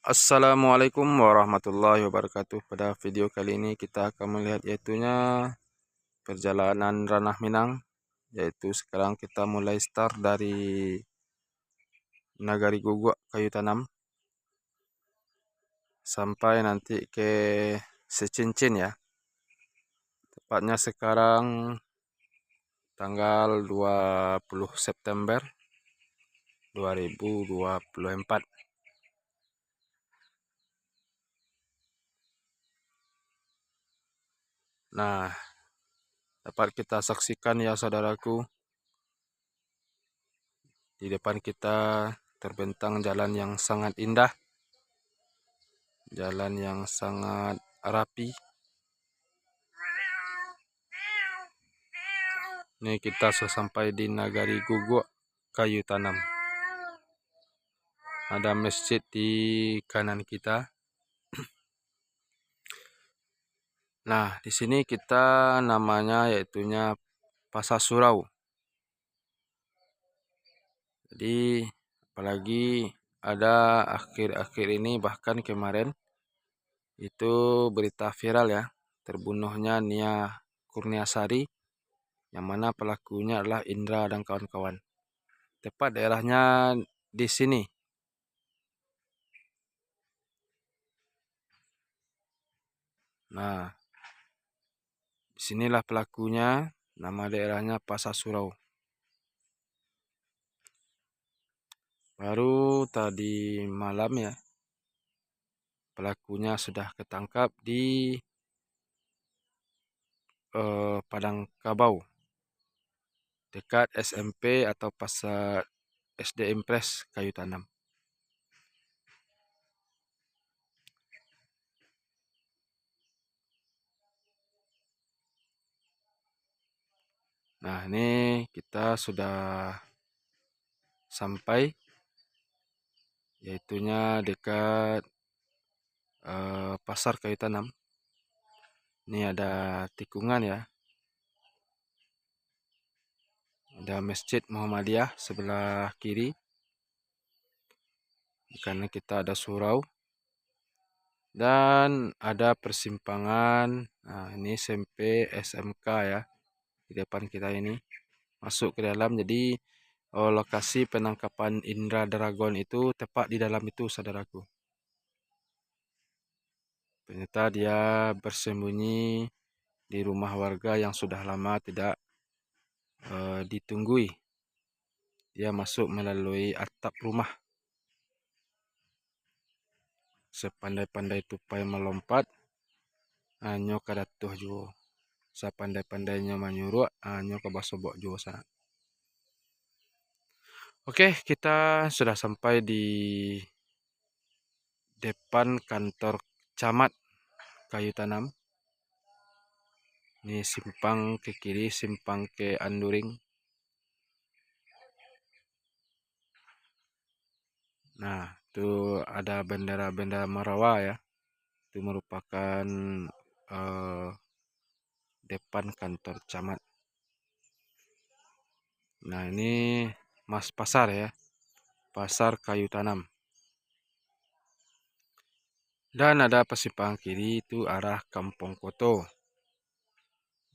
Assalamualaikum warahmatullahi wabarakatuh. Pada video kali ini kita akan melihat yaitunya perjalanan ranah Minang. Yaitu sekarang kita mulai start dari Nagari Guguk Kayu Tanam sampai nanti ke Secincin ya. Tepatnya sekarang tanggal 20 September 2024. Nah, dapat kita saksikan ya saudaraku, di depan kita terbentang jalan yang sangat indah, jalan yang sangat rapi. Ini kita sudah sampai di Nagari Guguk Kayu Tanam. Ada masjid di kanan kita. Nah, di sini kita namanya yaitunya Pasar Surau. Jadi apalagi ada akhir-akhir ini, bahkan kemarin itu berita viral ya, terbunuhnya Nia Kurniasari, yang mana pelakunya adalah Indra dan kawan-kawan. Tepat daerahnya di sini. Nah, disinilah pelakunya, nama daerahnya Pasar Surau. Baru tadi malam ya, pelakunya sudah ketangkap di Padang Kabau, dekat SMP atau pasar SD Impres Kayu Tanam. Nah, ini kita sudah sampai, yaitunya dekat pasar Kayu Tanam. Ini ada tikungan ya, ada Masjid Muhammadiyah sebelah kiri. Karena kita ada surau dan ada persimpangan. Nah, ini SMP SMK ya, di depan kita ini masuk ke dalam. Jadi lokasi penangkapan Indra Dragon itu tepat di dalam itu saudaraku. Ternyata dia bersembunyi di rumah warga yang sudah lama tidak ditunggui. Dia masuk melalui atap rumah. Sepandai-pandai tupai melompat, hanya kadatuh juga. Sepandai-pandainya menyuruh, hanya ke basobok juga sana. Oke, kita sudah sampai di depan kantor camat Kayu Tanam. Ini simpang ke kiri, simpang ke Anduring. Nah, itu ada bendera-bendera Marawa ya. Itu merupakan depan kantor camat. Nah, ini Mas Pasar ya. Pasar Kayu Tanam. Dan ada persimpangan kiri itu arah Kampung Koto.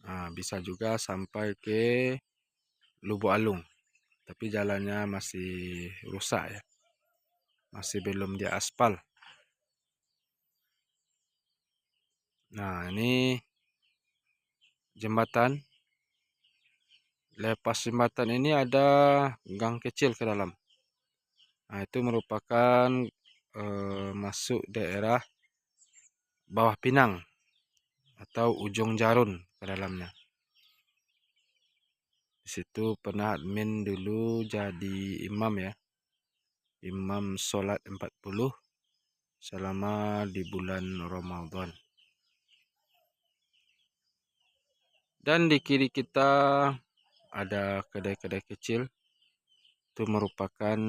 Nah, bisa juga sampai ke Lubuk Alung. Tapi jalannya masih rusak ya. Masih belum diaspal. Nah, ini jembatan. Lepas jembatan ini ada gang kecil ke dalam. Nah, itu merupakan masuk daerah Bawah Pinang atau Ujung Jarun ke dalamnya. Di situ pernah admin dulu jadi imam ya. Imam sholat 40 selama di bulan Ramadan. Dan di kiri kita ada kedai-kedai kecil. Itu merupakan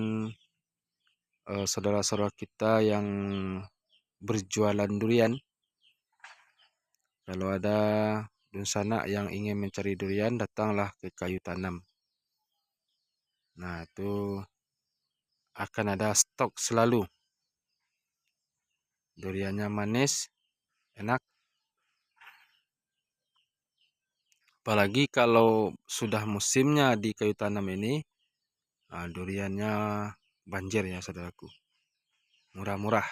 saudara-saudara kita yang berjualan durian. Kalau ada dunsana yang ingin mencari durian, datanglah ke Kayu Tanam. Nah, itu akan ada stok selalu. Duriannya manis, enak. Apalagi kalau sudah musimnya di kayu tanam ini, duriannya banjir ya saudaraku. Murah-murah.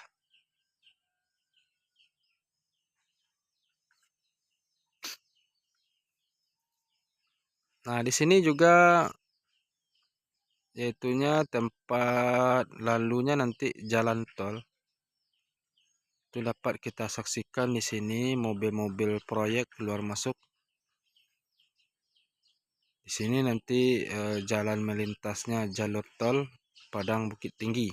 Nah, di sini juga yaitunya tempat lalunya nanti jalan tol. Itu dapat kita saksikan di sini mobil-mobil proyek keluar masuk. Di sini nanti jalan melintasnya jalur tol Padang Bukit Tinggi.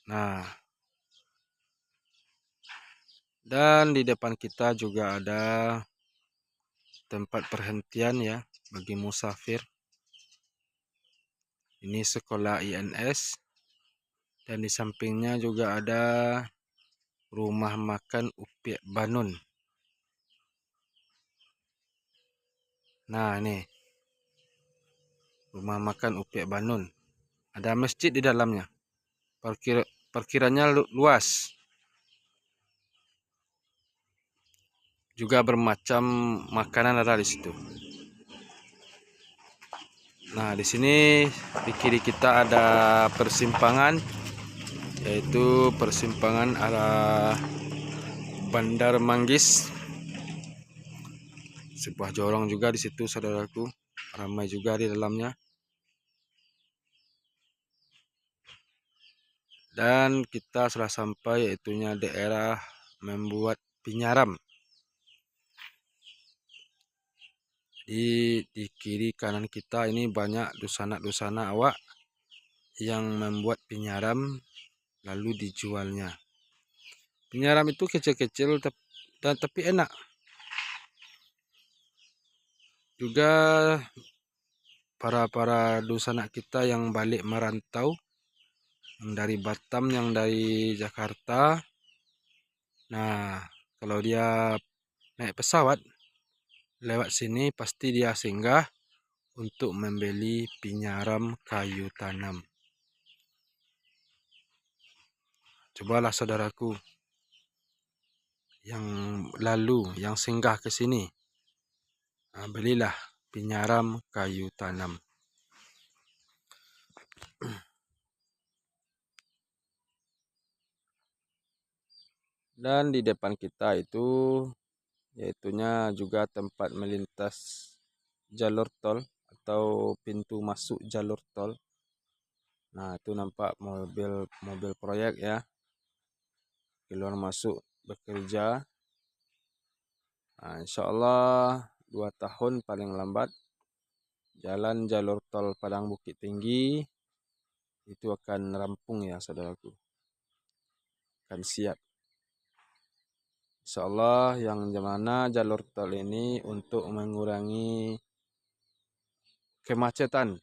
Nah, dan di depan kita juga ada tempat perhentian ya bagi musafir. Ini sekolah INS. Dan di sampingnya juga ada rumah makan Upiak Banun. Nah, ini rumah makan Upiak Banun. Ada masjid di dalamnya. Parkirannya luas. Juga bermacam makanan ada di situ. Nah, di sini di kiri kita ada persimpangan, yaitu persimpangan arah Bandar Manggis. Sebuah jorong juga di situ, saudaraku. Ramai juga di dalamnya. Dan kita sudah sampai, yaitunya daerah membuat Pinyaram. Di kiri kanan kita ini banyak dusana-dusana awak yang membuat pinyaram lalu dijualnya. Pinyaram itu kecil-kecil tapi enak. Juga para dusana kita yang balik merantau, yang dari Batam, yang dari Jakarta. Nah, kalau dia naik pesawat lewat sini pasti dia singgah untuk membeli pinyaram kayu tanam. Cobalah saudaraku yang lalu, yang singgah ke sini, belilah pinyaram kayu tanam. Dan di depan kita itu yaitunya juga tempat melintas jalur tol atau pintu masuk jalur tol. Nah, itu nampak mobil proyek ya, keluar masuk bekerja. Nah, insya Allah 2 tahun paling lambat jalan jalur tol Padang Bukit Tinggi itu akan rampung ya saudaraku, akan siap. Insya Allah yang mana jalur tol ini untuk mengurangi kemacetan.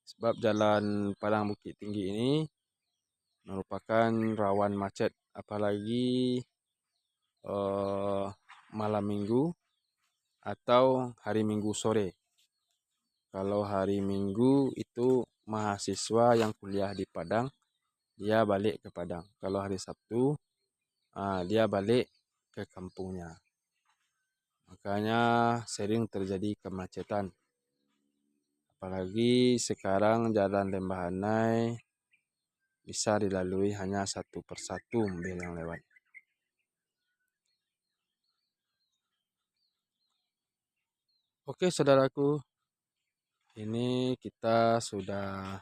Sebab jalan Padang Bukit Tinggi ini merupakan rawan macet, apalagi malam minggu atau hari minggu sore. Kalau hari minggu itu mahasiswa yang kuliah di Padang, dia balik ke Padang. Kalau hari Sabtu, dia balik ke kampungnya. Makanya sering terjadi kemacetan. Apalagi sekarang jalan Lembahanai bisa dilalui hanya satu persatu mobil yang lewat. Oke saudaraku, ini kita sudah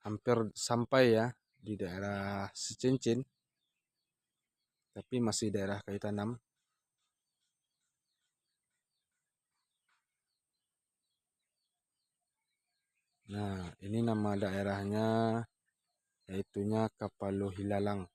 hampir sampai ya di daerah Secincin, tapi masih daerah kayu tanam. Nah, ini nama daerahnya yaitunya Kapalo Hilalang.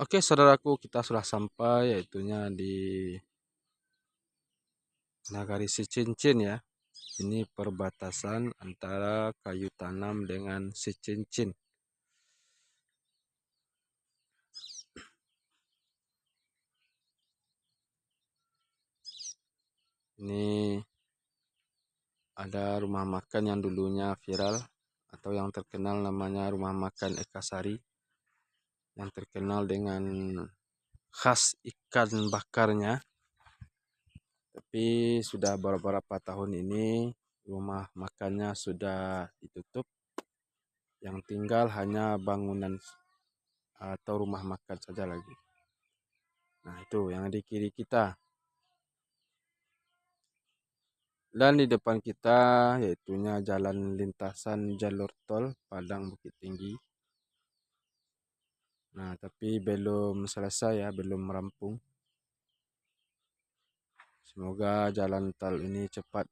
Oke, saudaraku, kita sudah sampai yaitunya di Nagari Sicincin ya. Ini perbatasan antara Kayu Tanam dengan Sicincin. Ini ada rumah makan yang dulunya viral atau yang terkenal namanya Rumah Makan Eka Sari, yang terkenal dengan khas ikan bakarnya. Tapi sudah beberapa tahun ini rumah makannya sudah ditutup. Yang tinggal hanya bangunan atau rumah makan saja lagi. Nah, itu yang di kiri kita. Dan di depan kita yaitunya jalan lintasan jalur tol Padang Bukit Tinggi. Nah, tapi belum selesai ya, belum rampung. Semoga jalan tol ini cepat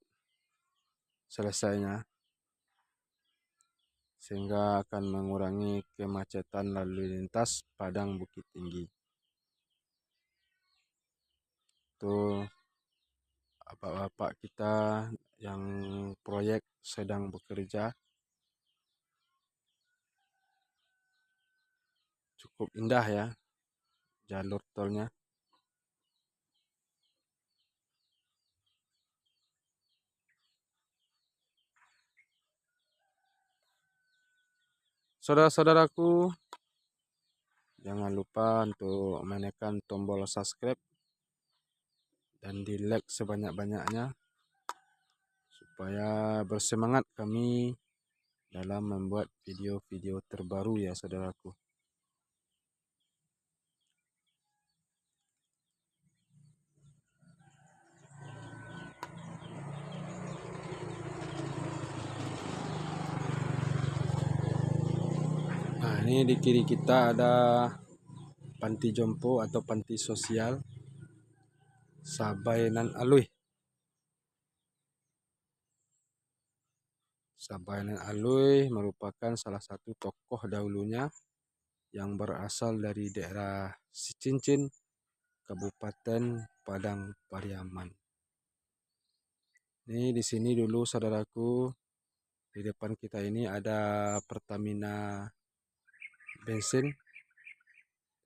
selesainya, sehingga akan mengurangi kemacetan lalu lintas Padang Bukit Tinggi. Itu bapak-bapak kita yang proyek sedang bekerja. Cukup indah ya jalur tolnya. Saudara-saudaraku, jangan lupa untuk menekan tombol subscribe dan di like sebanyak-banyaknya supaya bersemangat kami dalam membuat video-video terbaru ya saudaraku. Nah, ini di kiri kita ada panti jompo atau panti sosial Sabainan Alui. Sabainan Alui merupakan salah satu tokoh dahulunya yang berasal dari daerah Sicincin, Kabupaten Padang Pariaman. Ini di sini dulu saudaraku, di depan kita ini ada Pertamina bensin,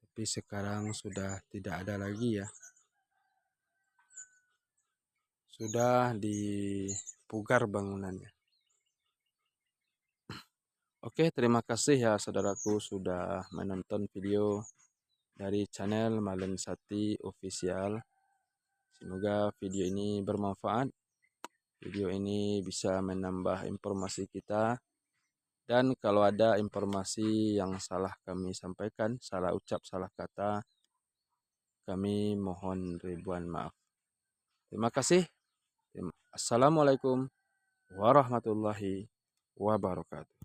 tapi sekarang sudah tidak ada lagi ya. Sudah dipugar bangunannya. Oke, terima kasih ya saudaraku sudah menonton video dari channel Malen Sati Official. Semoga video ini bermanfaat. Video ini bisa menambah informasi kita. Dan kalau ada informasi yang salah kami sampaikan, salah ucap, salah kata, kami mohon ribuan maaf. Terima kasih. Assalamualaikum warahmatullahi wabarakatuh.